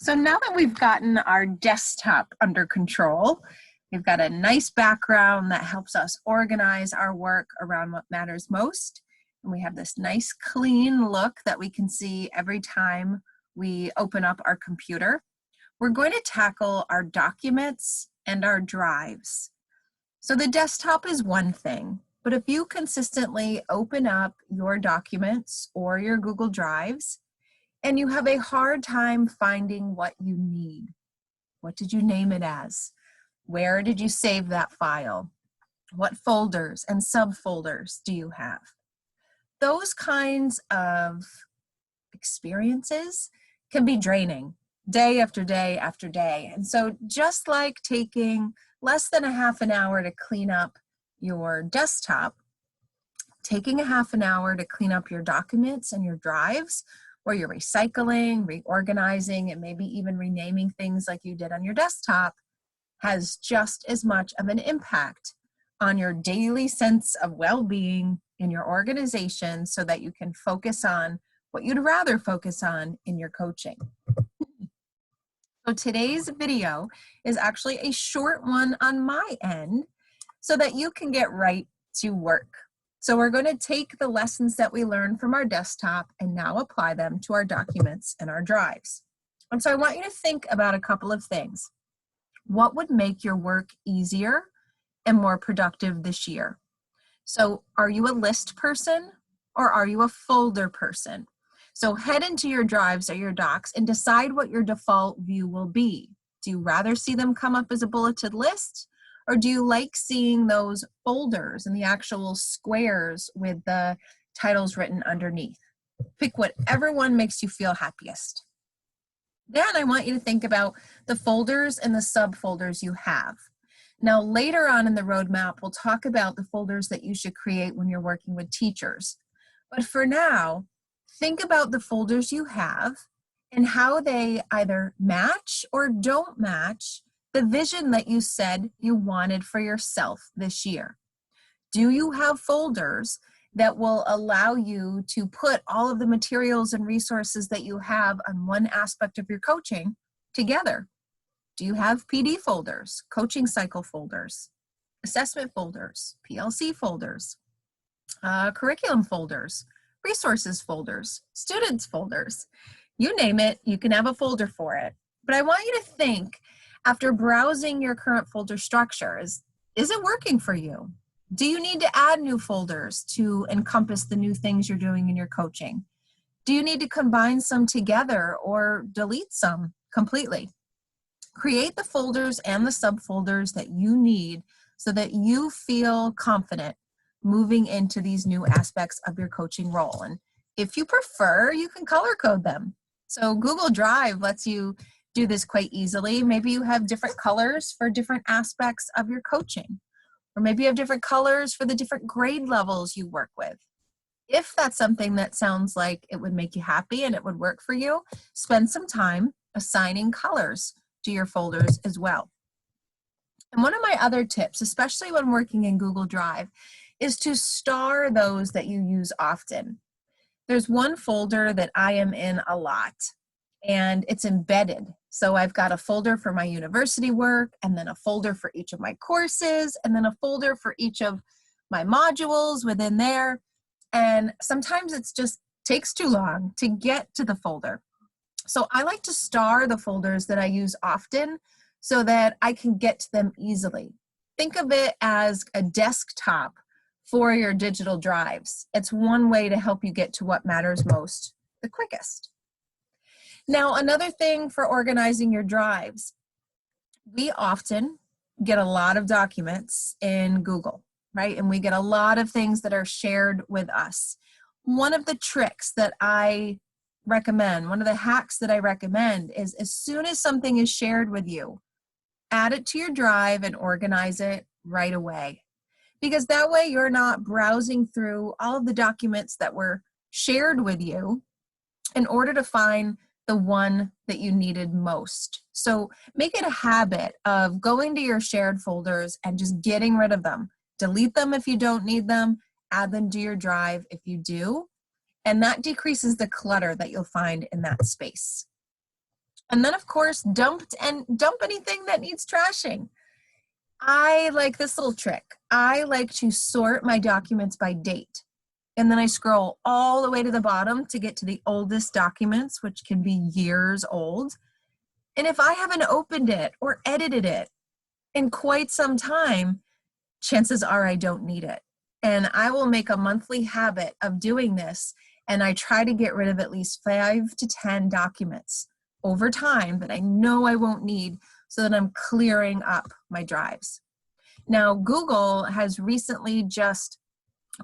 So now that we've gotten our desktop under control, we've got a nice background that helps us organize our work around what matters most. And we have this nice clean look that we can see every time we open up our computer. We're going to tackle our documents and our drives. So the desktop is one thing, but if you consistently open up your documents or your Google Drives, and you have a hard time finding what you need. What did you name it as? Where did you save that file? What folders and subfolders do you have? Those kinds of experiences can be draining day after day after day. And so just like taking less than a half an hour to clean up your desktop, taking a half an hour to clean up your documents and your drives, where you're recycling, reorganizing, and maybe even renaming things like you did on your desktop, has just as much of an impact on your daily sense of well-being in your organization so that you can focus on what you'd rather focus on in your coaching. So today's video is actually a short one on my end so that you can get right to work. So we're going to take the lessons that we learned from our desktop and now apply them to our documents and our drives. And so I want you to think about a couple of things. What would make your work easier and more productive this year? So are you a list person or are you a folder person? So head into your drives or your docs and decide what your default view will be. Do you rather see them come up as a bulleted list? Or do you like seeing those folders and the actual squares with the titles written underneath? Pick whatever one makes you feel happiest. Then I want you to think about the folders and the subfolders you have. Now later on in the roadmap, we'll talk about the folders that you should create when you're working with teachers. But for now, think about the folders you have and how they either match or don't match the vision that you said you wanted for yourself this year. Do you have folders that will allow you to put all of the materials and resources that you have on one aspect of your coaching together? Do you have PD folders, coaching cycle folders, assessment folders, PLC folders, curriculum folders, resources folders, students folders? You name it, you can have a folder for it. But I want you to think, after browsing your current folder structure, is it working for you? Do you need to add new folders to encompass the new things you're doing in your coaching? Do you need to combine some together or delete some completely? Create the folders and the subfolders that you need so that you feel confident moving into these new aspects of your coaching role. And if you prefer, you can color code them. So Google Drive lets you do this quite easily. Maybe you have different colors for different aspects of your coaching, or maybe you have different colors for the different grade levels you work with. If that's something that sounds like it would make you happy and it would work for you, spend some time assigning colors to your folders as well. And one of my other tips, especially when working in Google Drive, is to star those that you use often. There's one folder that I am in a lot, and it's embedded. So I've got a folder for my university work, and then a folder for each of my courses, and then a folder for each of my modules within there. And sometimes it just takes too long to get to the folder. So I like to star the folders that I use often so that I can get to them easily. Think of it as a desktop for your digital drives. It's one way to help you get to what matters most the quickest. Now, another thing for organizing your drives, we often get a lot of documents in Google, right? And we get a lot of things that are shared with us. One of the tricks that I recommend, one of the hacks that I recommend is as soon as something is shared with you, add it to your drive and organize it right away. Because that way you're not browsing through all of the documents that were shared with you in order to find the one that you needed most. So make it a habit of going to your shared folders and just getting rid of them. Delete them if you don't need them, add them to your drive if you do, and that decreases the clutter that you'll find in that space. And then of course, dump anything that needs trashing. I like this little trick. I like to sort my documents by date. And then I scroll all the way to the bottom to get to the oldest documents, which can be years old. And if I haven't opened it or edited it in quite some time, chances are I don't need it. And I will make a monthly habit of doing this. And I try to get rid of at least 5 to 10 documents over time that I know I won't need, so that I'm clearing up my drives. Now, Google has recently just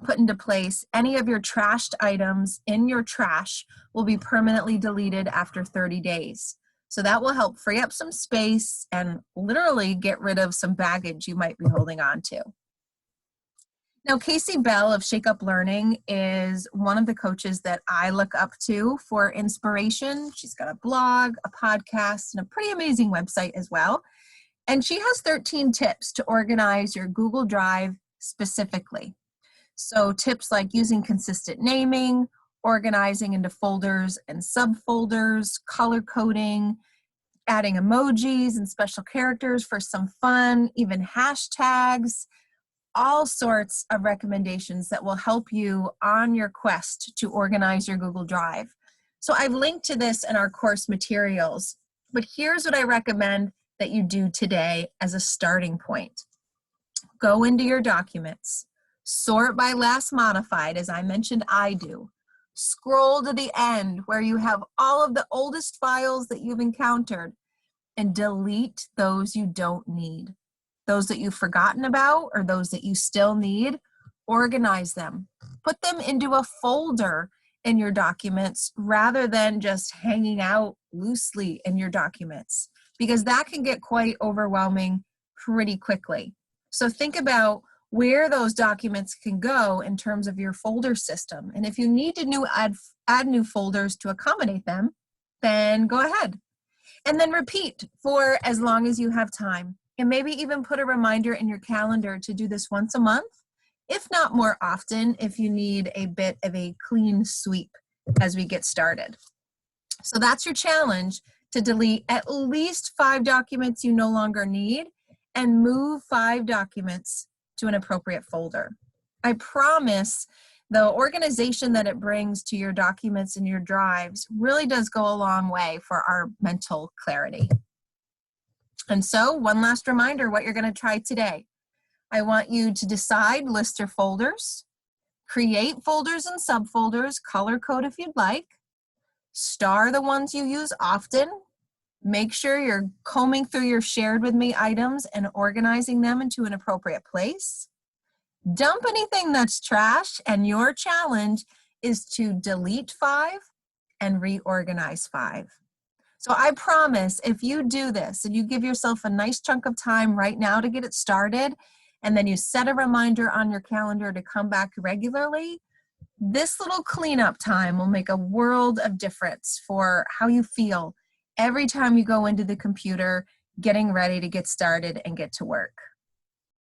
put into place any of your trashed items in your trash will be permanently deleted after 30 days. So that will help free up some space and literally get rid of some baggage you might be holding on to. Now, Casey Bell of Shake Up Learning is one of the coaches that I look up to for inspiration. She's got a blog, a podcast, and a pretty amazing website as well. And she has 13 tips to organize your Google Drive specifically. So tips like using consistent naming, organizing into folders and subfolders, color coding, adding emojis and special characters for some fun, even hashtags, all sorts of recommendations that will help you on your quest to organize your Google Drive. So I've linked to this in our course materials, but here's what I recommend that you do today as a starting point. Go into your documents, sort by last modified, as I mentioned I do. Scroll to the end where you have all of the oldest files that you've encountered and delete those you don't need. Those that you've forgotten about or those that you still need, organize them. Put them into a folder in your documents rather than just hanging out loosely in your documents, because that can get quite overwhelming pretty quickly. So think about where those documents can go in terms of your folder system. And if you need to add new folders to accommodate them, then go ahead. And then repeat for as long as you have time. And maybe even put a reminder in your calendar to do this once a month, if not more often, if you need a bit of a clean sweep as we get started. So that's your challenge, to delete at least 5 documents you no longer need and move 5 documents to an appropriate folder. I promise the organization that it brings to your documents and your drives really does go a long way for our mental clarity. And so one last reminder what you're going to try today. I want you to decide, list your folders, create folders and subfolders, color code if you'd like, star the ones you use often, make sure you're combing through your shared with me items and organizing them into an appropriate place. Dump anything that's trash, and your challenge is to delete 5 and reorganize 5. So I promise if you do this and you give yourself a nice chunk of time right now to get it started, and then you set a reminder on your calendar to come back regularly, this little cleanup time will make a world of difference for how you feel every time you go into the computer getting ready to get started and get to work.